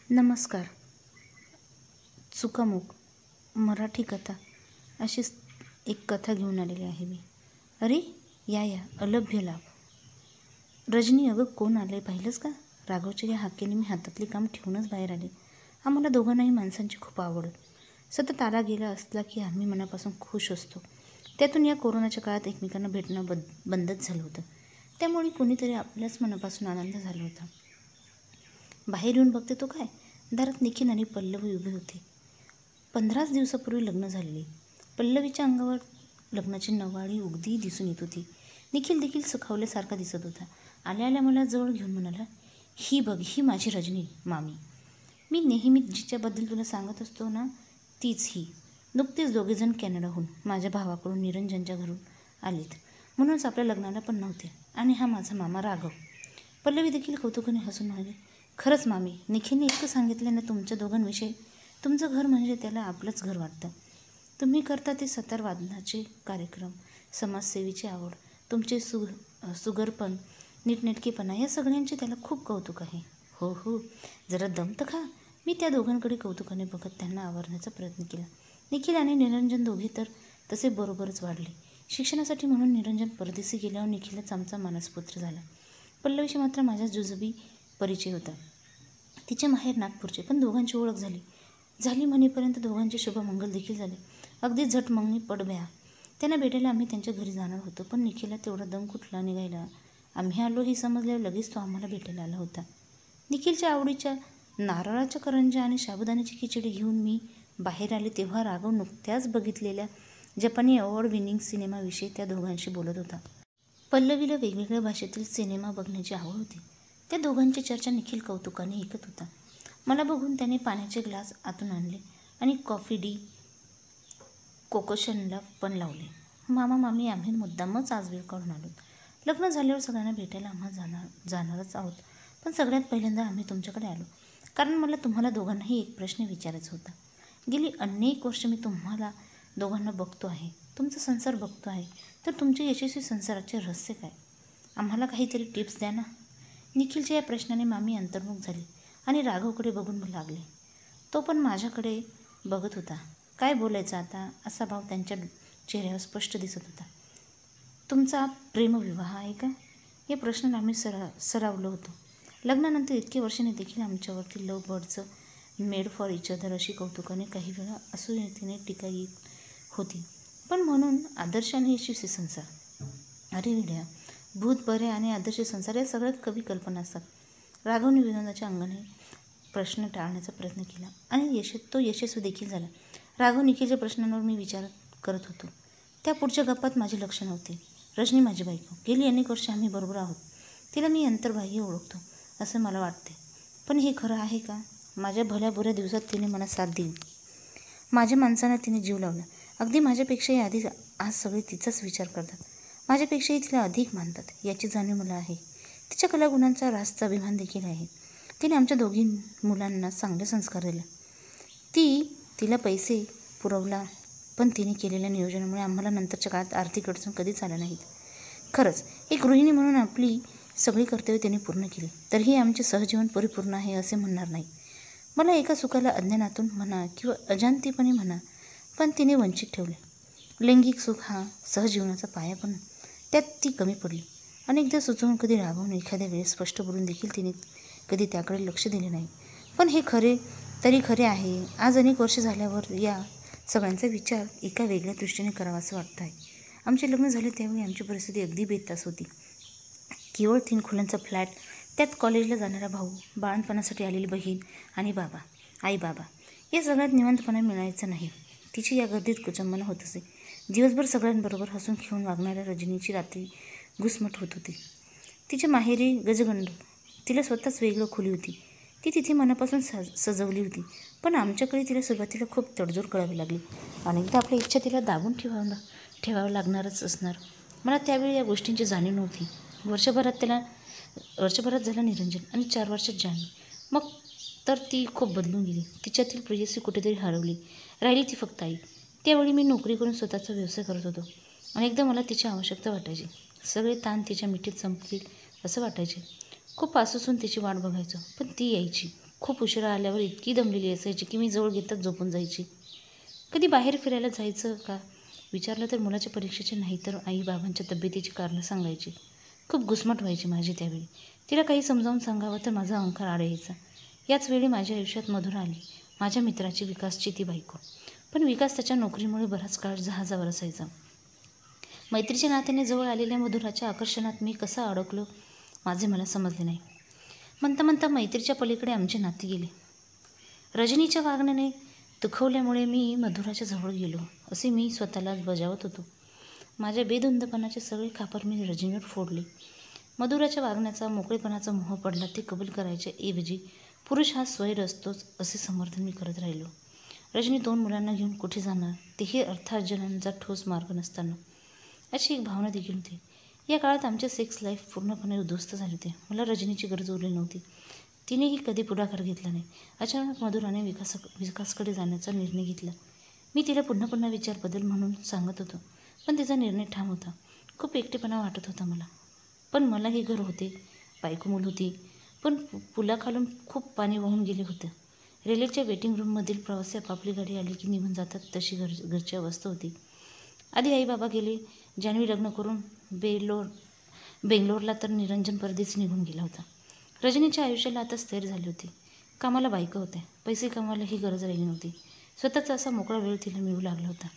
नमस्कार. चुकामुक मराठी कथा अशीच एक कथा घेऊन आलेली आहे मी. अरे या अलभ्य लाभ. रजनी, अगं कोण आलंय पाहिलंस का? राघवच्या या हाकेने मी हातातली काम ठेवूनच बाहेर आले. आम्हाला दोघांनाही माणसांची खूप आवड. सतत आला गेला असला की आम्ही मनापासून खुश असतो. त्यातून या कोरोनाच्या काळात एकमेकांना भेटणं बंदच झालं होतं. त्यामुळे कोणीतरी आपल्याच मनापासून आनंद झाला होता. बाहेर येऊन बघते तो काय, दारात निखिल आणि पल्लवी उभे होते. 15 दिवसापूर्वी लग्न झालेले. पल्लवीच्या अंगावर लग्नाची नवाळी उगदी दिसून येत होती. निखिल देखील सुखावल्यासारखा दिसत होता. आल्या आल्या मला जवळ घेऊन म्हणाला, ही बघ, ही माझी रजनी मामी. मी नेहमी जिच्याबद्दल तुला सांगत असतो ना, तीच ही. नुकतेच दोघेजण कॅनडाहून माझ्या भावाकडून निरंजनच्या घरून आलेत. म्हणूनच आपल्या लग्नाला पण नव्हते. आणि हा माझा मामा राघव. पल्लवी देखील कौतुकाने हसून म्हणाली, खरंच मामी, निखिलने इतकं सांगितलं ना तुमच्या दोघांविषयी. तुमचं घर म्हणजे त्याला आपलंच घर वाटतं. तुम्ही करता ते सतार वादनाचे कार्यक्रम, समाजसेवेची आवड, तुमचे सुगरपण, नीटनेटकेपणा, या सगळ्यांचे त्याला खूप कौतुक आहे. हो हो, जरा दम तर खा. मी त्या दोघांकडे कौतुकाने बघत त्यांना आवरण्याचा प्रयत्न केला. निखिल आणि निरंजन दोघे तर तसे बरोबरच वाढले. शिक्षणासाठी म्हणून निरंजन परदेशी गेल्यावर निखिलच आमचा मानसपुत्र झाला. पल्लवीशी मात्र माझ्या जुजबी परिचय होता. तिचे माहेर नागपूरचे. पण दोघांची ओळख झाली म्हणेपर्यंत दोघांचे शुभमंगल देखील झाले. अगदी झटमंगनी पडब्या. त्यांना भेटायला आम्ही त्यांच्या घरी जाणार होतो. पण निखिलला तेवढा दम कुठला निघायला. आम्ही आलो हे समजल्यावर लगेच तो आम्हाला भेटायला आला होता. निखिलच्या आवडीच्या नारळाच्या करंज्या आणि साबुदाण्याची खिचडी घेऊन मी बाहेर आले तेव्हा राघव नुकत्याच बघितलेल्या जपानी अवॉर्ड विनिंग सिनेमाविषयी त्या दोघांशी बोलत होता. पल्लवीला वेगवेगळ्या भाषेतील सिनेमा बघण्याची आवड होती. त्या दोघांची चर्चा निखिल कौतुकाने ऐकत होता. मला बघून त्याने पाण्याचे ग्लास आतून आणले आणि कॉफी कोकोशनला पण लावले. मामा मामी आम्ही मुद्दामच आज वेळ काढून आलो. लग्न झाल्यावर सगळ्यांना भेटायला आम्हा जाणारच आहोत. पण सगळ्यात पहिल्यांदा आम्ही तुमच्याकडे आलो कारण मला तुम्हाला दोघांनाही एक प्रश्न विचारायचा होता. गेली अनेक वर्ष मी तुम्हाला दोघांना बघतो आहे, तुमचा संसार बघतो आहे, तर तुमच्या यशस्वी संसाराचे रहस्य काय? आम्हाला काहीतरी टिप्स द्या ना. निखिलच्या या प्रश्नाने मामी अंतर्मुख झाली आणि राघवकडे बघून लागले. तो पण माझ्याकडे बघत होता. काय बोलायचं आता असा भाव त्यांच्या चेहऱ्यावर स्पष्ट दिसत होता. तुमचा प्रेमविवाह आहे का? या प्रश्नाला आम्ही सरावलो होतो. लग्नानंतर इतके वर्षांनी देखील आमच्यावरती लव्ह बर्डचं मेड फॉर इच अदर अशी कौतुकाने काही वेळा असून टीका येत होती. पण म्हणून आदर्श आणि यशस्वी संसार. अरे विड्या, भूत बरे आणि आदर्श संसार या सगळ्यात कवी कल्पना असतात. राघवने विनोदाच्या अंगाने प्रश्न टाळण्याचा प्रयत्न केला आणि तो यशस्वी देखील झाला. राघव निखिलच्या प्रश्नांवर मी विचार करत होतो. त्या पुढच्या गप्पात माझे लक्ष नव्हते. रजनी माझी बायको. गेली अनेक वर्षे आम्ही बरोबर आहोत. तिला मी अंतर्बाह्य ओळखतो असं मला वाटते. पण हे खरं आहे का? माझ्या भल्या बुऱ्या दिवसात तिने मला साथ दिली. माझ्या माणसांना तिने जीव लावला. अगदी माझ्यापेक्षाही आधी आज सगळे तिचाच विचार करतात. माझ्यापेक्षाही तिला अधिक मानतात याची जाणीव मला आहे. तिच्या कलागुणांचा रास्त अभिमान देखील आहे. तिने आमच्या दोघी मुलांना चांगले संस्कार दिले. तिला पैसे पुरवला, पण तिने केलेल्या नियोजनामुळे आम्हाला नंतरच्या काळात आर्थिक अडचण कधीच आल्या नाहीत. खरंच एक गृहिणी म्हणून आपली सगळी कर्तव्ये तिने पूर्ण केली. तरीही आमचे सहजीवन परिपूर्ण आहे असे म्हणणार नाही. मला एका सुखाला अज्ञानातून म्हणा किंवा अजाणतेपणे म्हणा, पण तिने वंचित ठेवले. लैंगिक सुख हा सहजीवनाचा पाया, पण त्यात ती कमी पडली. अनेकदा सुचवून कधी रागवून एखाद्या वेळेस स्पष्ट बोलून देखील तिने कधी त्याकडे लक्ष दिले नाही. पण हे खरे आहे. आज अनेक वर्ष झाल्यावर या सगळ्यांचा विचार एका वेगळ्या दृष्टीने करावा असं वाटतं आहे. आमचे लग्न झाले त्यावेळी आमची परिस्थिती अगदी बेतास होती. केवळ 3 खोल्यांचा फ्लॅट, त्यात कॉलेजला जाणारा भाऊ, बाळणपणासाठी आलेली बहीण आणि आई बाबा या सगळ्यात निवांतपणा मिळायचा नाही. तिची या गर्दीत कुचंबना होत असे. दिवसभर सगळ्यांबरोबर हसून खेळून वागणाऱ्या रजनीची रात्री घुसमट होत होती. तिच्या माहेरी गजगंड. तिला स्वतःच वेगळं खोली होती. ती तिथे मनापासून सजवली होती. पण आमच्याकडे तिला सुरुवातीला खूप तडजोड करावी लागली. अनेकदा आपल्या इच्छा तिला दाबून ठेवावं लागणारच असणार. मला त्यावेळी या गोष्टींची जाणीव नव्हती. वर्षभरात झाला निरंजन आणि 4 वर्षात जान्हवी. मग तर ती खूप बदलून गेली. तिच्यातील प्रेयसी कुठेतरी हरवली. राहिली ती फक्त आई. त्यावेळी मी नोकरी करून स्वतःचा व्यवसाय करत होतो. अनेकदा मला तिची आवश्यकता वाटायची. सगळे ताण तिच्या मिठीत संपतील असं वाटायचे. खूप आसूसून तिची वाट बघायचो, पण ती यायची खूप उशिरा आल्यावर इतकी दमलेली असायची की मी जवळ घेतच झोपून जायची. कधी बाहेर फिरायला जायचं का विचारलं तर मुलाच्या परीक्षेचे नाही तर आई बाबांच्या तब्येतीची कारणं सांगायची. खूप घुसमट व्हायची माझी त्यावेळी. तिला काही समजावून सांगावं तर माझा अंकार आड यायचा. याच वेळी माझ्या आयुष्यात मधुरा आली, माझ्या मित्राची विकासची ती बायको. पण विकास त्याच्या नोकरीमुळे बराच काळ जहाजावर असायचा. मैत्रीच्या नात्याने जवळ आलेल्या मधुराच्या आकर्षणात मी कसा अडकलो माझे मला समजले नाही. म्हणता म्हणता मैत्रीच्या पलीकडे आमचे नाते गेले. रजनीच्या वागण्याने दुखवल्यामुळे मी मधुराच्या जवळ गेलो असे मी स्वतःला बजावत होतो. माझ्या बेधुंदपणाचे सगळे खापर मी रजनीवर फोडले. मधुराच्या वागण्याचा मोकळेपणाचा मोह पडला ते कबूल करायच्या ऐवजी पुरुष हा स्वैर असतोच असे समर्थन मी करत राहिलो. रजनी 2 मुलांना घेऊन कुठे जाणार तेही अर्थार्जनाचा ठोस मार्ग नसताना अशी एक भावना देखील होती. या काळात आमचे सेक्स लाईफ पूर्णपणे उद्ध्वस्त झाले होते. मला रजनीची गरज उरली नव्हती. तिनेही कधी पुढाकार घेतला नाही. अचानक मधुराने विकासकडे जाण्याचा निर्णय घेतला. मी तिला पुन्हा पुन्हा विचार बदल म्हणून सांगत होतो, पण तिचा निर्णय ठाम होता. खूप एकटेपणा वाटत होता मला. पण मलाही घर होते, बायको मूल होती. पण पुलाखालून खूप पाणी वाहून गेले होते. रेल्वेच्या वेटिंग रूममधील प्रवासी आपापली गाडी आली की निघून जातात तशी घरची अवस्था होती. आधी आई बाबा गेले. जान्हवी लग्न करून बेंगलोरला तर निरंजन परदेशी निघून गेला होता. रजनीच्या आयुष्याला आता स्थैर्य झाले होते. कामाला बायका होत्या. पैसे कमवायला ही गरज राहिली नव्हती. स्वतःचा असा मोकळा वेळ तिला मिळू लागला होता.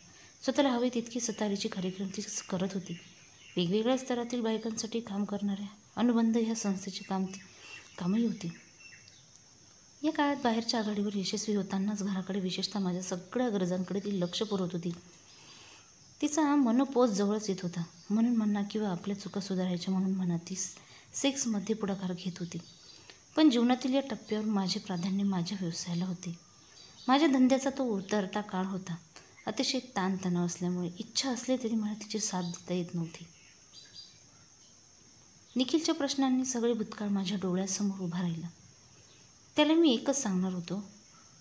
स्वतःला हवे तितकी सतारीची कार्यक्रम ती करत होती. वेगवेगळ्या स्तरातील बायकांसाठी काम करणाऱ्या अनुबंध ह्या संस्थेचे कामही होते. या काळात बाहेरच्या आघाडीवर यशस्वी होतानाच घराकडे विशेषतः माझ्या सगळ्या गरजांकडे ती लक्ष पुरवत होती. तिचा मनोपोज जवळच येत होता. म्हणून म्हणा किंवा आपल्या चुका सुधारायच्या म्हणून म्हणा ती सेक्समध्ये पुढाकार घेत होती. पण जीवनातील या टप्प्यावर माझे प्राधान्य माझ्या व्यवसायाला होते. माझ्या धंद्याचा तो उतरता काळ होता. अतिशय ताणतणाव असल्यामुळे इच्छा असली तरी मला तिची साथ देता येत नव्हती. निखिलच्या प्रश्नांनी सगळे भूतकाळ माझ्या डोळ्यासमोर उभा राहिला. त्याला मी एकच सांगणार होतो,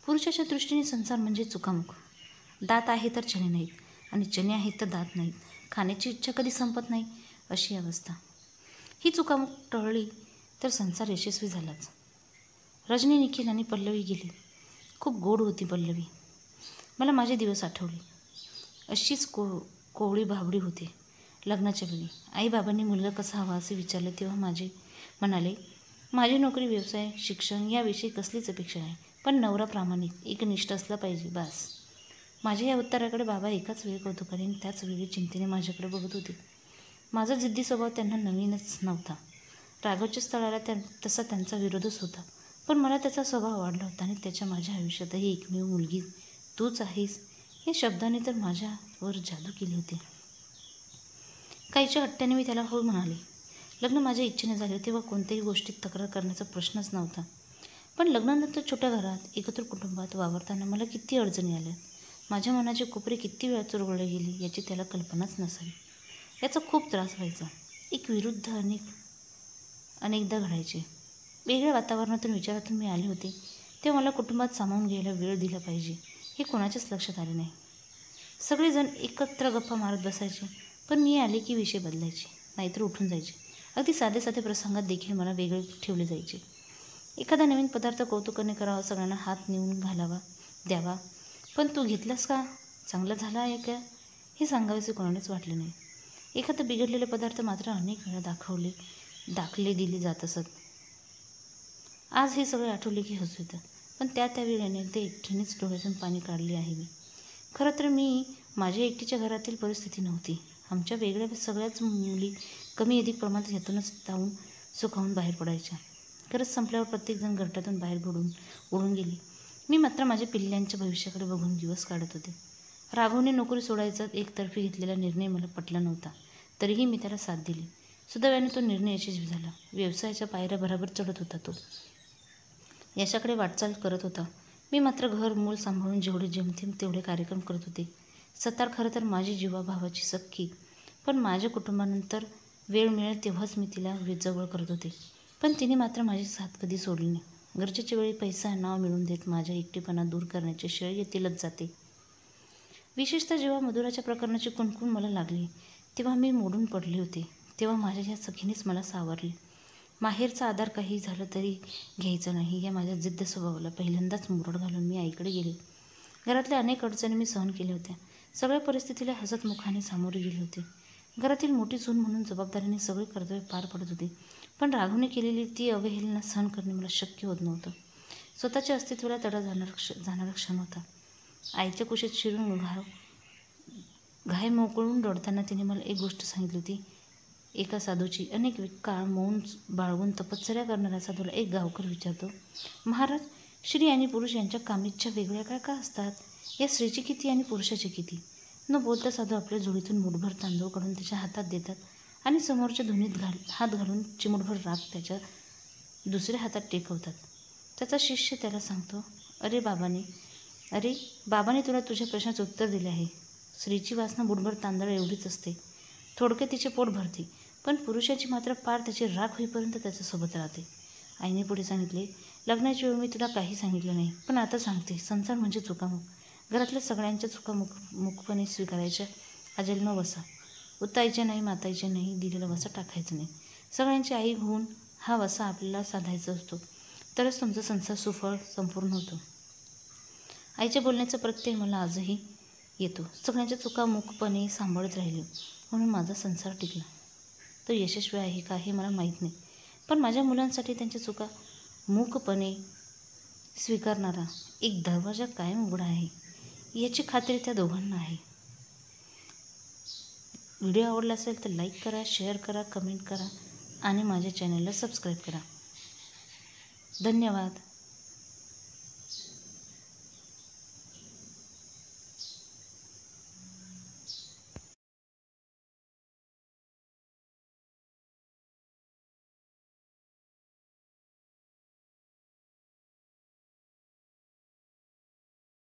पुरुषाच्या दृष्टीने संसार म्हणजे चुकामुक. दात आहे तर चणे नाहीत आणि चणे आहेत तर दात नाहीत. खाण्याची इच्छा कधी संपत नाही अशी अवस्था. ही चुकामुक टळली तर संसार यशस्वी झालाच. रजनी, निखिल आणि पल्लवी गेली. खूप गोड होती पल्लवी. मला माझे दिवस आठवले. अशीच कोवळी भाबडी होते. लग्नाच्या वेळी आईबाबांनी मुलगा कसा हवा असे विचारले तेव्हा म्हणाले, माझी नोकरी, व्यवसाय, शिक्षण याविषयी कसलीच अपेक्षा नाही, पण नवरा प्रामाणिक, एकनिष्ठ असला पाहिजे बास. माझ्या या उत्तराकडे बाबा एकाच वेळी कौतुकाने आणि त्याच वेळी चिंतेने माझ्याकडे बघत होते. माझा जिद्दी स्वभाव त्यांना नवीनच नव्हता. राघवच्या स्थळाला तसा त्यांचा विरोधच होता. पण मला त्याचा स्वभाव आवडला होता आणि त्याच्या माझ्या आयुष्यातही एकमेव मुलगी तूच आहेस या शब्दाने तर माझ्यावर जादू केली होती. काहीच्या हट्ट्याने मी त्याला हो म्हणाले. लग्न माझ्या इच्छेने झाले तेव्हा कोणत्याही गोष्टीत तक्रार करण्याचा प्रश्नच नव्हता. पण लग्नानंतर छोट्या घरात एकत्र कुटुंबात वावरताना मला किती अडचणी आल्या. माझ्या मनाचे कोपरे किती वेळा चुरगळले गेले याची त्याला कल्पनाच नसावी. याचा खूप त्रास व्हायचा. एक विरुद्ध अनेकदा घडायचे. वेगळ्या वातावरणातून विचारातून मी आले होते तेव्हा मला कुटुंबात सामावून घ्यायला वेळ दिला पाहिजे हे कोणाच्याच लक्षात आले नाही. सगळेजण एकत्र गप्पा मारत बसायचे, पण मी आले की विषय बदलायचे, नाहीतर उठून जायचे. अगदी साधे साधे प्रसंगात देखील मला वेगळे ठेवले जायचे. एखादा नवीन पदार्थ कौतुकाने करावा, सगळ्यांना हात नेऊन द्यावा. पण तू घेतलास का, चांगला झाला आहे का हे सांगावेसे कोणालाच वाटले नाही. एखादा बिघडलेले पदार्थ मात्र अनेक वेळा दाखले दिले जात असत. आज हे सगळे आठवले की हसू येतं, पण त्यावेळी अनेकदा एकटीनेच डोळ्यातून पाणी काढले आहे मी. खरं तर माझ्या एकटीच्या घरातील परिस्थिती नव्हती. आमच्या वेगळ्या सगळ्याच मुली कमी अधिक प्रमाणात ह्यातूनच तावून सुखावून बाहेर पडायच्या. खरंच संपल्यावर प्रत्येकजण घरट्यातून बाहेर उडून गेली. मी मात्र माझ्या पिल्ल्यांच्या भविष्याकडे बघून दिवस काढत होते. राघवने नोकरी सोडायचा एकतर्फी घेतलेला निर्णय मला पटला नव्हता, तरीही मी त्याला साथ दिली. सुदैवाने तो निर्णय यशस्वी झाला. व्यवसायाच्या पायऱ्या भराभर चढत होता तो. यशाकडे वाटचाल करत होता. मी मात्र घर मूल सांभाळून जेवढे जेमतेम तेवढे कार्यक्रम करत होते. सतार खरं तर माझी जीवाभावाची सख्खी, पण माझ्या कुटुंबानंतर वेळ मिळेल तेव्हाच मी तिला जवळ करत होते. पण तिने मात्र माझी साथ कधी सोडली नाही. गरजेच्या वेळी पैसा नाव मिळवून देत माझ्या एकटेपणा दूर करण्याचे श्रेय तिलाच जाते. विशेषतः जेव्हा मधुराच्या प्रकरणाची कुणकुण मला लागली तेव्हा मी मोडून पडले होते. तेव्हा माझ्या या सखीनेच मला सावरले. माहेरचा आधार काही झालं तरी घ्यायचं नाही या माझ्या जिद्द स्वभावाला पहिल्यांदाच मुरड घालून मी आईकडे गेले. घरातल्या अनेक अडचणी मी सहन केल्या होत्या. सगळ्या परिस्थितीला हसतमुखाने सामोरे गेले होते. घरातील मोठी सून म्हणून जबाबदारीने सगळे कर्तव्य पार पडत होते. पण राघवने केलेली ती अवहेलना सहन करणे मला शक्य होत नव्हतं. स्वतःच्या अस्तित्वाला तडा जाणारा क्षण होता. आईच्या कुशीत शिरून घाय मोकळून रडताना तिने मला एक गोष्ट सांगितली होती. एका साधूची अनेक काळ मौन बाळगून तपश्चर्या करणाऱ्या साधूला एक गावकर विचारतो, महाराज, स्त्री आणि पुरुष यांच्या कामिच्छा वेगळ्या का असतात? या स्त्रीची किती आणि पुरुषाची किती? न बोलता साधू आपल्या झोळीतून मुठभर तांदूळ काढून त्याच्या हातात देतात आणि समोरच्या धुनीत हात घालून चिमूटभर राख त्याच्या दुसऱ्या हातात टेकवतात. त्याचा शिष्य त्याला सांगतो, अरे बाबाने तुला तुझ्या प्रश्नाचं उत्तर दिले आहे. स्त्रीची वासना मुठभर तांदळ एवढीच असते. थोडक्यात तिचे पोट भरते, पण पुरुषाची मात्र पार त्याची राख होईपर्यंत त्याच्यासोबत राहते. आईने पुढे सांगितले, लग्नाची वेळ मी तुला काही सांगितलं नाही, पण आता सांगते. संसार म्हणजे चुकामुक. घरातल्या सगळ्यांच्या चुका मुकपणे स्वीकारायच्या. अजेल न वसा, उतायच्या नाही, मातायच्या नाही, दिलेला वसा टाकायचा नाही. सगळ्यांची आई होऊन हा वसा आपल्याला साधायचा असतो, तरच तुमचा संसार सुफळ संपूर्ण होतो. आईच्या बोलण्याचा प्रत्यय मला आजही येतो. सगळ्यांच्या चुका मुकपणे सांभाळत राहिले म्हणून माझा संसार टिकला. तो यशस्वी आहे का हे मला माहीत नाही, पण माझ्या मुलांसाठी त्यांच्या चुका मूकपणे स्वीकारणारा एक दरवाजा कायम उघडा आहे याची खात्री त्या दोघांना आहे. व्हिडिओ आवडला असेल तर लाईक करा, शेअर करा, कमेंट करा आणि माझ्या चॅनलला सबस्क्राईब करा. धन्यवाद.